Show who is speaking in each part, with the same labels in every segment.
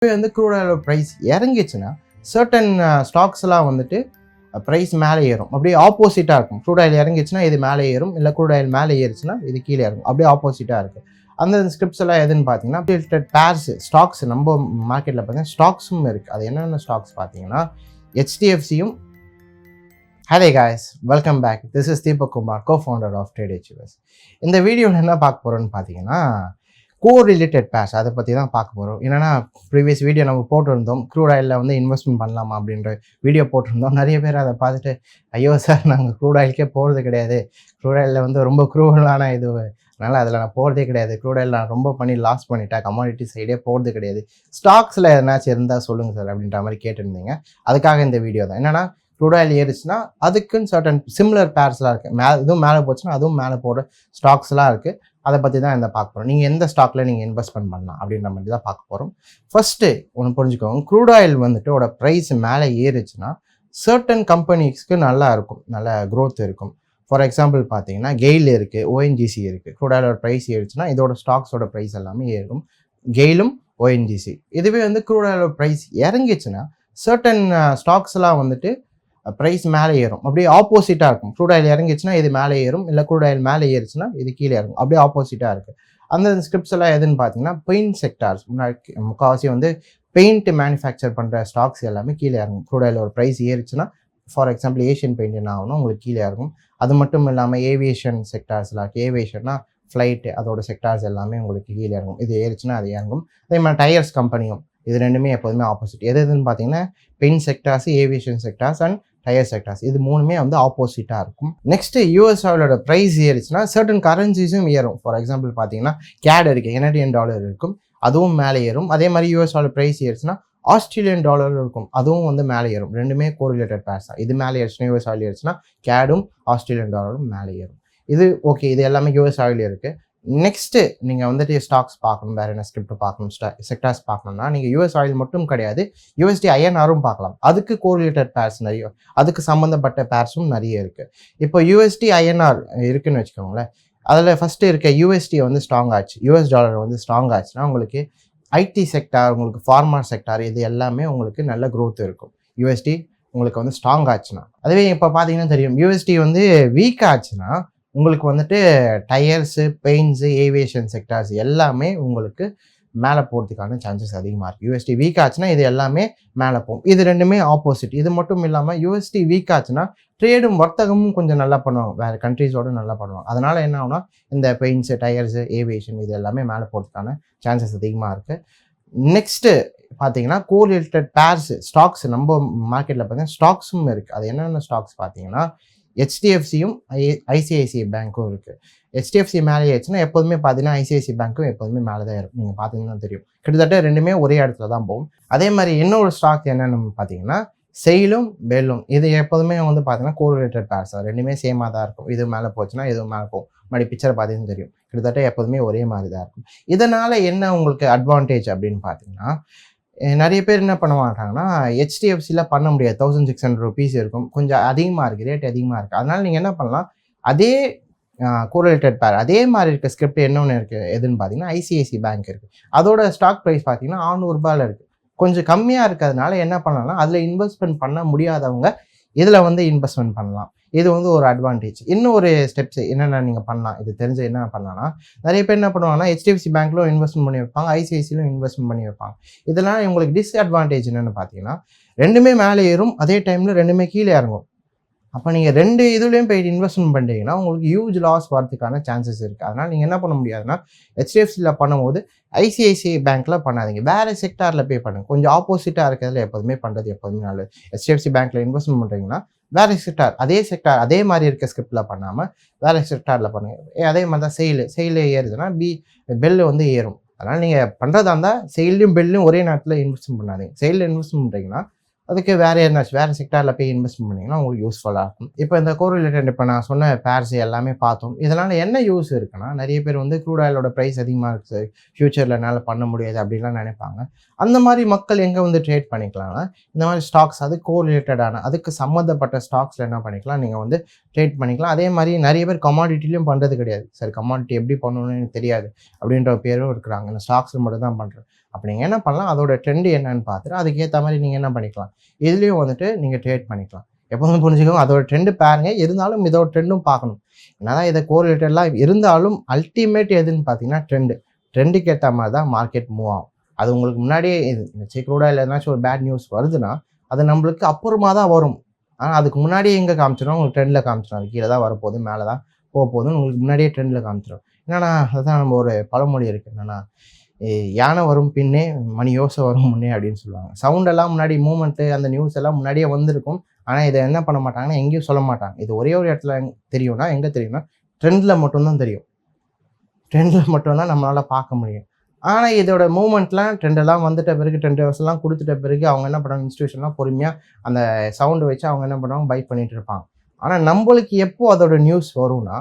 Speaker 1: வந்து crude oil price இறங்கிச்சுன்னா certain ஸ்டாக்ஸ்லாம் வந்துட்டு price மேலே ஏறும். அப்படியே ஆப்போசிட்டாக இருக்கும். க்ரூட் ஆயில் இறங்கிச்சுன்னா இது மேலே ஏறும், இல்லை க்ரூட் ஆயில் மேலே ஏறிச்சுன்னா இது கீழே இறங்கும். அப்படியே ஆப்போசிட்டாக இருக்குது. அந்த ஸ்கிரிப்ட்ஸ் எல்லாம் எதுன்னு பார்த்தீங்கன்னா ரிலேட்டட் பேர்ஸ் ஸ்டாக்ஸ் நம்ம மார்க்கெட்டில் பார்த்தீங்கன்னா ஸ்டாக்ஸும் இருக்குது. அது என்னென்ன ஸ்டாக்ஸ் பார்த்தீங்கன்னா HDFCயும். Hi guys, welcome back. This is Deepak Kumar, co-founder of Trade HUS. இந்த வீடியோவில் என்ன பார்க்க போகிறோன்னு பார்த்தீங்கன்னா கோரிலேட்டட் பேர்ஸ் அதை பற்றி தான் பார்க்க போகிறோம். என்னென்னா ப்ரீவியஸ் வீடியோ நம்ம போட்டிருந்தோம், க்ரூட் ஆயிலில் வந்து இன்வெஸ்ட்மெண்ட் பண்ணலாமா அப்படின்ற வீடியோ போட்டிருந்தோம். நிறைய பேர் அதை பார்த்துட்டு ஐயோ சார் நாங்கள் க்ரூட் ஆயிலுக்கே போகிறது கிடையாது, க்ரூட் ஆயிலில் வந்து ரொம்ப க்ரூவலான இது, அதனால் அதில் நான் போகிறதே கிடையாது, க்ரூட் ஆயில் நான் ரொம்ப பண்ணி லாஸ் பண்ணிட்டேன், கமாடிட்டி சைடே போகிறது கிடையாது, ஸ்டாக்ஸில் எதனாச்சும் இருந்தால் சொல்லுங்கள் சார் அப்படின்ற மாதிரி கேட்டிருந்தீங்க. அதுக்காக இந்த வீடியோ தான். என்னென்னா க்ரூட் ஆயில் ஏறிச்சுன்னா அதுக்குன்னு சர்டன் சிமிலர் பேர்ஸ்லாம் இருக்குது. இதுவும் மேலே போச்சுன்னா அதுவும் மேலே போடுற ஸ்டாக்ஸ்லாம் இருக்குது. அதை பற்றி தான் இந்த பார்க்க போகிறோம். நீங்கள் எந்த ஸ்டாக்கில் நீங்கள் இன்வெஸ்ட்மெண்ட் பண்ணலாம் அப்படின்ற மாதிரி தான் பார்க்க போகிறோம். ஃபஸ்ட்டு ஒன்று புரிஞ்சுக்கோங்க, க்ரூட் ஆயில் வந்துட்டு ப்ரைஸ் மேலே ஏறிச்சுன்னா சர்டன் கம்பெனிஸ்க்கு நல்லா இருக்கும், நல்ல க்ரோத் இருக்கும். ஃபார் எக்ஸாம்பிள் பார்த்தீங்கன்னா கெயில் இருக்குது, ONGC இருக்குது. க்ரூட் ஆயிலோட ப்ரைஸ் ஏறிச்சுன்னா இதோட ஸ்டாக்ஸோட ப்ரைஸ் எல்லாமே ஏறும், கெயிலும் ONGC. இதுவே வந்து க்ரூட் ஆயிலோட ப்ரைஸ் இறங்கிச்சுன்னா சர்டன் ஸ்டாக்ஸ்லாம் வந்துட்டு ப்ரைஸ் மேலே ஏறும். அப்படியே ஆப்போசிட்டாக இருக்கும். க்ரூட் ஆயில் இறங்கிச்சுன்னா இது மேலே ஏறும், இல்லை க்ரூட் ஆயில் மேலே ஏறிச்சுன்னா இது கீழே இறங்கும். அப்படியே ஆப்போசிட்டாக இருக்குது. அந்த ஸ்கிரிப்ட்ஸ் எல்லாம் எதுன்னு பார்த்தீங்கன்னா பெயிண்ட் செக்டார்ஸ், முக்கால்வாசி வந்து பெயிண்ட் மேனுஃபேக்சர் பண்ணுற ஸ்டாக்ஸ் எல்லாமே கீழே இறங்கும். க்ரூட் ஆயில் ஒரு ப்ரைஸ் ஏறிச்சுன்னா ஃபார் எக்ஸாம்பிள் ஏஷியன் பெயிண்ட் என்ன ஆகணும், உங்களுக்கு கீழே இறங்கும். அது மட்டும் இல்லாமல் ஏவியேஷன் செக்டார்ஸ்லாம் இருக்குது. ஏவியேஷன்னா ஃப்ளைட்டு, அதோட செக்டார்ஸ் எல்லாமே உங்களுக்கு கீழே இறங்கும். இது ஏறிச்சுன்னா அது இறங்கும். அதே மாதிரி டயர்ஸ் கம்பெனியும், இது ரெண்டுமே எப்போதுமே ஆப்போசிட். எதுன்னு பார்த்தீங்கன்னா paint sectors, aviation sectors and tyre sectors, இது மூணுமே வந்து ஆப்போசிட்டாக இருக்கும். நெக்ஸ்ட்டு US ஆயிலோட ப்ரைஸ் ஏறிச்சுன்னா சர்டன் கரன்சிஸும் ஏறும். ஃபார் எக்ஸாம்பிள் பார்த்தீங்கன்னா CAD இருக்குது, கெனடியன் டாலர் இருக்கும், அதுவும் மேலே ஏறும். அதே மாதிரி US ஆயிலோட ப்ரைஸ் ஏறிச்சுன்னா ஆஸ்திரேலியன் டாலர் இருக்கும், அதுவும் வந்து மேலே ஏறும். ரெண்டுமே கோரிலேட்டட் பேர்ஸ் தான். இது மேலே ஏறிச்சுன்னா US ஆயில் ஏறிச்சுன்னா CADும் ஆஸ்திரேலியன் டாலரும் மேலே ஏறும். இது ஓகே, இது எல்லாமே US ஆயில் இருக்குது. நெக்ஸ்ட்டு நீங்கள் வந்துட்டு ஸ்டாக்ஸ் பார்க்கணும், வேறு என்ன ஸ்கிரிப்ட் பார்க்கணும், செக்டார்ஸ் பார்க்கணும்னா நீங்கள் US ஆயில் மட்டும் கிடையாது, USD INRும் பார்க்கலாம். அதுக்கு கோரிலேட்டட் பேர்ஸ் நிறைய, அதுக்கு சம்மந்தப்பட்ட பேர்ஸும் நிறைய இருக்குது. இப்போ USD INR இருக்குதுன்னு வச்சுக்கோங்களேன். அதில் ஃபஸ்ட்டு இருக்க USD வந்து ஸ்ட்ராங் ஆச்சு, US டாலர் வந்து ஸ்ட்ராங் ஆச்சுன்னா உங்களுக்கு IT செக்டார், உங்களுக்கு ஃபார்மா செக்டார், இது எல்லாமே உங்களுக்கு நல்ல க்ரோத் இருக்கும். USD உங்களுக்கு வந்து ஸ்ட்ராங் ஆச்சுன்னா. அதுவே இப்போ பார்த்தீங்கன்னா தெரியும், USD வந்து வீக் ஆச்சுன்னா உங்களுக்கு வந்துட்டு டயர்ஸு, பெயிண்ட்ஸு, ஏவியேஷன் செக்டார்ஸ் எல்லாமே உங்களுக்கு மேலே போகிறதுக்கான சான்சஸ் அதிகமாக இருக்குது. USD வீக் ஆச்சுன்னா இது எல்லாமே மேலே போகும். இது ரெண்டுமே ஆப்போசிட். இது மட்டும் இல்லாமல் USD வீக் ஆச்சுன்னா ட்ரேடும் வர்த்தகமும் கொஞ்சம் நல்லா பண்ணுவாங்க, வேறு கண்ட்ரீஸோடு நல்லா பண்ணுவாங்க. அதனால் என்ன ஆகுனா இந்த பெயிண்ட்ஸு, டயர்ஸு, ஏவியேஷன் இது எல்லாமே மேலே போகிறதுக்கான சான்சஸ் அதிகமாக இருக்குது. நெக்ஸ்ட்டு பார்த்தீங்கன்னா கோரிலேட்டட் பேர்ஸ் ஸ்டாக்ஸ் நம்ம மார்க்கெட்டில் பார்த்தீங்கன்னா ஸ்டாக்ஸும் இருக்குது. அது என்னென்ன ஸ்டாக்ஸ் பார்த்தீங்கன்னா HDFCயும் ICICI பேங்க்கும் இருக்குது. HDFC மேலே ஆயிடுச்சுன்னா எப்போதுமே பார்த்தீங்கன்னா ICICI பேங்க்கும் எப்போதுமே மேலே தான் இருக்கும். நீங்கள் பார்த்தீங்கன்னா தெரியும், கிட்டத்தட்ட ரெண்டுமே ஒரே இடத்துல தான் போகும். அதே மாதிரி இன்னொரு ஸ்டாக் என்னென்னு பார்த்தீங்கன்னா செயிலும் பெல்லும், இது எப்போதுமே வந்து பார்த்தீங்கன்னா கோரிலேட்டட் பேர்ஸ் தான். ரெண்டுமே சேமாக தான் இருக்கும். இது மேலே போச்சுன்னா இதுவும் மேலே போகும். மறுபடி பிக்சரை பார்த்தீங்கன்னா தெரியும், கிட்டத்தட்ட எப்போதுமே ஒரே மாதிரி தான் இருக்கும். இதனால் என்ன உங்களுக்கு அட்வான்டேஜ் அப்படின்னு பார்த்தீங்கன்னா, நிறைய பேர் என்ன பண்ண மாட்டாங்கன்னா HDFCயில் பண்ண முடியாது, 1600 rupees இருக்கும், கொஞ்சம் அதிகமாக இருக்குது, ரேட் அதிகமாக இருக்குது. அதனால் நீங்கள் என்ன பண்ணலாம், அதே கோரிலேட்டட் பேர் அதே மாதிரி இருக்க ஸ்கிரிப்ட் இன்னொன்று இருக்குது, எதுன்னு பார்த்தீங்கன்னா ICICI பேங்க் இருக்குது. அதோட ஸ்டாக் ப்ரைஸ் பார்த்தீங்கன்னா 600 ரூபாயில் இருக்குது. கொஞ்சம் கம்மியாக இருக்கிறதுனால என்ன பண்ணலாம்னா அதில் இன்வெஸ்ட்மெண்ட் பண்ண முடியாதவங்க இதில் வந்து இன்வெஸ்ட்மெண்ட் பண்ணலாம். இது வந்து ஒரு அட்வான்டேஜ். இன்னும் ஒரு ஸ்டெப்ஸ் என்னென்ன நீங்கள் பண்ணலாம், இது தெரிஞ்ச என்ன பண்ணலாம்னா, நிறைய பேர் என்ன பண்ணுவாங்கன்னா HDFC பேங்க்லும் இன்வெஸ்ட்மெண்ட் பண்ணி வைப்பாங்க, ICICIலும் இன்வெஸ்ட்மெண்ட் பண்ணி வைப்பாங்க. இதெல்லாம் உங்களுக்கு டிஸ்அட்வான்டேஜ் என்னென்னு பார்த்தீங்கன்னா ரெண்டுமே மேலே ஏறும், அதே டைமில் ரெண்டுமே கீழே இறங்கும். அப்போ நீங்கள் ரெண்டு இதுலேயும் போயிட்டு இன்வெஸ்ட்மெண்ட் பண்ணுறீங்கன்னா உங்களுக்கு ஹியூஜ் லாஸ் வரதுக்கான சான்சஸ் இருக்குது. அதனால் நீங்கள் என்ன பண்ண முடியாதுன்னா HDFCயில் பண்ணும்போது ICICI பேங்க்கில் பண்ணாதீங்க, வேறு செக்டாரில் பே பண்ணுங்கள். கொஞ்சம் ஆப்போசிட்டாக இருக்கிறதுல எப்போதுமே பண்ணுறது எப்போதுமே நல்லது. HDFC பேங்க்கில் இன்வெஸ்ட்மெண்ட் பண்ணுறீங்கன்னா வேறு செக்டார், அதே மாதிரி இருக்க ஸ்கிரிப்டில் பண்ணாமல் வேறு செக்டாரில் பண்ணுங்கள். அதே மாதிரி தான் செயில் ஏறுதுன்னா பெல்லு வந்து ஏறும். அதனால் நீங்கள் பண்ணுறதா இருந்தால் செயிலையும் பெல்லையும் ஒரே நேரத்தில் இன்வெஸ்ட்மெண்ட் பண்ணாதீங்க. செயிலில் இன்வெஸ்ட்மெண்ட் பண்ணுறீங்கன்னா அதுக்கு வேறு என்னாச்சு, வேறு செக்டாரில் போய் இன்வெஸ்ட் பண்ணிங்கன்னா உங்களுக்கு யூஸ்ஃபுல்லாக இருக்கும். இப்போ இந்த கோரிலேட்டட் இப்போ நான் சொன்ன பேர்ஸ் எல்லாமே பார்த்தோம். இதனால் என்ன யூஸ் இருக்குன்னா, நிறைய பேர் வந்து க்ரூட் ஆயிலோட ப்ரைஸ் அதிகமாக இருக்குது, ஃப்யூச்சரில் என்னால் பண்ண முடியாது அப்படின்லாம் நினைப்பாங்க. அந்த மாதிரி மக்கள் எங்கே வந்து ட்ரேட் பண்ணிக்கலாம்னா இந்த மாதிரி ஸ்டாக்ஸ், அது கோரிலேட்டடான அதுக்கு சம்மந்தப்பட்ட ஸ்டாக்ஸில் என்ன பண்ணிக்கலாம், நீங்கள் வந்து ட்ரேட் பண்ணிக்கலாம். அதே மாதிரி நிறைய பேர் கமாடிட்டிலையும் பண்ணுறது கிடையாது. சரி, கமாடிட்டி எப்படி பண்ணணும்னு எனக்கு தெரியாது அப்படின்ற பேரும் இருக்கிறாங்க, இந்த ஸ்டாக்ஸில் மட்டும் தான் பண்ணுறேன். அப்போ நீங்கள் என்ன பண்ணலாம், அதோட ட்ரெண்டு என்னன்னு பார்த்துட்டு அதுக்கேற்ற மாதிரி நீங்கள் என்ன பண்ணிக்கலாம், இதுலேயும் வந்துட்டு நீங்கள் ட்ரேட் பண்ணிக்கலாம். எப்போதும் புரிஞ்சுக்கோங்க, அதோட ட்ரெண்டு பாருங்கள், இருந்தாலும் இதோட ட்ரெண்டும் பார்க்கணும். என்னதான் இதை கோரிலேட்டட்லாம் இருந்தாலும் அல்டிமேட் எதுன்னு பார்த்தீங்கன்னா ட்ரெண்டுக்கு ஏற்ற மாதிரி தான் மார்க்கெட் மூவ் ஆகும். அது உங்களுக்கு முன்னாடியே சீக்கிரூடா இல்லை ஏதாச்சும் ஒரு பேட் நியூஸ் வருதுன்னா அது நம்மளுக்கு அப்புறமா தான் வரும். ஆனால் அதுக்கு முன்னாடியே எங்கே காமிச்சிடும், உங்களுக்கு ட்ரெண்டில் காமிச்சிடும். அது கீழே தான் வரப்போகுது, மேலே தான் போகுதுன்னு உங்களுக்கு முன்னாடியே ட்ரெண்டில் காமிச்சிடும். என்னன்னா அதுதான் நம்ம ஒரு பழமொழி இருக்குது, என்னென்னா யானை வரும் பின்னே மணி யோசை வரும் முன்னே அப்படின்னு சொல்லுவாங்க. சவுண்டெல்லாம் முன்னாடி மூமெண்ட்டு அந்த நியூஸ் எல்லாம் முன்னாடியே வந்திருக்கும். ஆனால் இதை என்ன பண்ண மாட்டாங்கன்னா எங்கேயும் சொல்ல மாட்டாங்க. இது ஒரே ஒரு இடத்துல தெரியும்னா எங்கே தெரியும்னா ட்ரெண்டில் மட்டும்தான் தெரியும். ட்ரெண்டில் மட்டும்தான் நம்மளால் பார்க்க முடியும். ஆனால் இதோட மூமெண்ட்லாம் ட்ரெண்டெல்லாம் வந்துட்ட பிறகு, ட்ரெண்ட் ஹவர்ஸ்லாம் கொடுத்துட்ட பிறகு அவங்க என்ன பண்ணுவாங்க, இன்ஸ்டியூஷன்லாம் பொறுமையாக அந்த சவுண்டு வச்சு அவங்க என்ன பண்ணுவாங்க, பை பண்ணிகிட்டு இருப்பாங்க. ஆனால் நம்மளுக்கு எப்போ அதோட நியூஸ் வரும்னா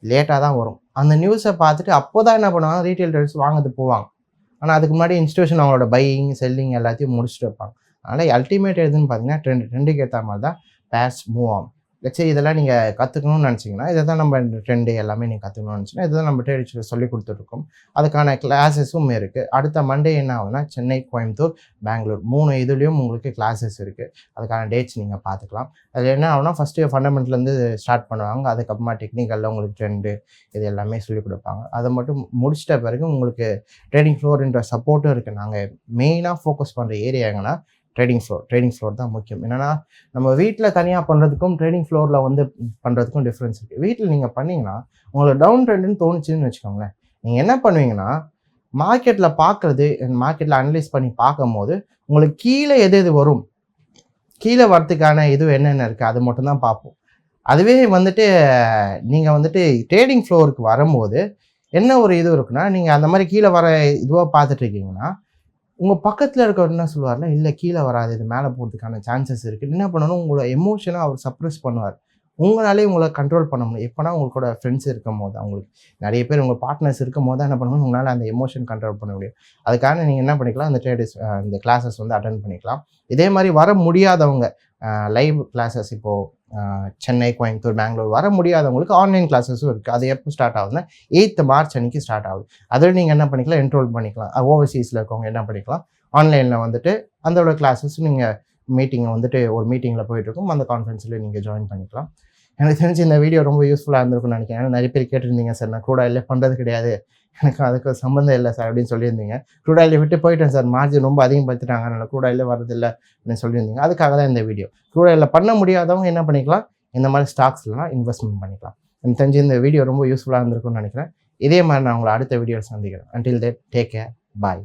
Speaker 1: லேட்டாக தான் வரும். அந்த நியூஸை பார்த்துட்டு அப்போ தான் என்ன பண்ணுவாங்க, ரீட்டைல் ட்ரேடர்ஸ் வாங்கிறது போவாங்க. ஆனால் அதுக்கு முன்னாடி இன்ஸ்டியூஷன் அவங்களோட பையிங் செல்லிங் எல்லாத்தையும் முடிச்சுட்டு வைப்பாங்க. அதனால் அல்டிமேட் எதுன்னு பார்த்தீங்கன்னா ட்ரெண்டுக்கு ஏற்ற மாதிரி தான் பேர்ஸ் மூவ் ஆகும். சரி, இதெல்லாம் நீங்கள் கற்றுக்கணும்னு நினச்சிங்கன்னா இதை தான் நம்ம ட்ரெண்டு எல்லாமே நீங்கள் கற்றுக்கணும்னு நினச்சிங்கன்னா இதை தான் நம்ம ட்ரேடில் சொல்லி கொடுத்துட்ருக்கோம். அதுக்கான கிளாஸஸும் இருக்குது. அடுத்த மண்டே என்ன ஆகுதுன்னா சென்னை, கோயம்புத்தூர், பெங்களூர் 3 இதுலேயும் உங்களுக்கு கிளாஸஸ் இருக்குது. அதுக்கான டேட்ஸ் நீங்கள் பார்த்துக்கலாம். அதில் என்ன ஆகுனா ஃபஸ்ட்டு ஃபண்டமெண்ட்லேருந்து ஸ்டார்ட் பண்ணுவாங்க. அதுக்கப்புறமா டெக்னிக்கலில் உங்களுக்கு ட்ரெண்டு இது எல்லாமே சொல்லிக் கொடுப்பாங்க. அதை மட்டும் முடிச்சிட்ட பிறகு உங்களுக்கு ட்ரேடிங் ஃப்ளோர்ன்ற சப்போர்ட்டும் இருக்குது. நாங்கள் மெயினாக ஃபோக்கஸ் பண்ணுற ஏரியா எங்கன்னா ட்ரேடிங் ஃப்ளோர் தான் முக்கியம். என்னென்னா நம்ம வீட்டில் தனியாக பண்ணுறதுக்கும் ட்ரேடிங் ஃப்ளோரில் வந்து பண்ணுறதுக்கும் டிஃப்ரென்ஸ் இருக்குது. வீட்டில் நீங்கள் பண்ணிங்கன்னா உங்களுக்கு டவுன் ட்ரெண்டுன்னு தோணுச்சுன்னு வச்சுக்கோங்களேன், நீங்கள் என்ன பண்ணுவீங்கன்னா மார்க்கெட்டில் பார்க்குறது, மார்க்கெட்டில் அனலைஸ் பண்ணி பார்க்கும் போது உங்களுக்கு கீழே எது வரும், கீழே வரத்துக்கான இது என்னென்ன இருக்குது அது மட்டும்தான் பார்ப்போம். அதுவே வந்துட்டு நீங்கள் வந்துட்டு ட்ரேடிங் ஃப்ளோருக்கு வரும்போது என்ன ஒரு இது இருக்குன்னா, நீங்கள் அந்த மாதிரி கீழே வர இதுவாக பார்த்துட்டு இருக்கீங்கன்னா உங்கள் பக்கத்தில் இருக்கவர் என்ன சொல்லுவார்னா, இல்லை கீழே வராது, இது மேலே போகிறதுக்கான சான்சஸ் இருக்குது. என்ன பண்ணணும், உங்களோட எமோஷனை அவர் சப்ரெஸ் பண்ணுவார். உங்களாலே உங்களை கண்ட்ரோல் பண்ண முடியும். எப்போனா உங்களோட ஃப்ரெண்ட்ஸ் இருக்கும் போது, அவங்களுக்கு நிறைய பேர் உங்கள் பார்ட்னர்ஸ் இருக்கும் போது தான் என்ன பண்ணணும், உங்களால் அந்த எமோஷன் கண்ட்ரோல் பண்ண முடியும். அதுக்காக நீங்கள் என்ன பண்ணிக்கலாம், அந்த இந்த கிளாஸஸ் வந்து அட்டென்ட் பண்ணிக்கலாம். இதே மாதிரி வர முடியாதவங்க லைவ் கிளாஸஸ் இப்போது சென்னை, கோயம்புத்தூர், பெங்களூர் வர முடியாதவங்களுக்கு ஆன்லைன் கிளாஸஸும் இருக்குது. அது எப்போ ஸ்டார்ட் ஆகுதுன்னா 8th மார்ச் அன்றைக்கி ஸ்டார்ட் ஆகுது. அதில் நீங்கள் என்ன பண்ணிக்கலாம், என்ரோல் பண்ணிக்கலாம். ஓவர்சீஸில் இருக்கவங்க என்ன பண்ணிக்கலாம், ஆன்லைனில் வந்துட்டு அதோட கிளாஸஸ் நீங்கள் மீட்டிங்கை வந்துட்டு ஒரு மீட்டிங்கில் போயிட்டுருக்கும், அந்த கான்ஃபரன்ஸில் நீங்கள் ஜாயின் பண்ணிக்கலாம். எனக்கு தெரிஞ்சு இந்த வீடியோ ரொம்ப யூஸ்ஃபுல்லாக இருந்திருக்கும்னு நினைக்கிறேன். ஏன்னா நிறைய பேர் கேட்டிருந்தீங்க, சார் நான் க்ரூட் ஆயிலே பண்ணுறது கிடையாது, எனக்கு அதுக்கு சம்மந்தம் இல்லை சார் அப்படின்னு சொல்லியிருந்தீங்க. க்ரூட் ஆயிலை விட்டு போயிட்டேன் சார், மார்ஜின் ரொம்ப அதிகப்படுத்திட்டாங்க, அதனால் க்ரூட் ஆயிலே வரதில்லை அப்படின்னு சொல்லியிருந்தீங்க. அதுக்காக தான் இந்த வீடியோ. க்ரூட் ஆயிலில் பண்ண முடியாதவங்க என்ன பண்ணிக்கலாம், இந்த மாதிரி ஸ்டாக்ஸ்லாம் இன்வெஸ்ட்மெண்ட் பண்ணிக்கலாம். எனக்கு தெரிஞ்சு இந்த வீடியோ ரொம்ப யூஸ்ஃபுல்லாக இருந்திருக்கும்னு நினைக்கிறேன். இதே மாதிரி நான் உங்களை அடுத்த வீடியோவில் சந்திக்கிறேன். அன்டில் தென் டேக் கேர், பாய்.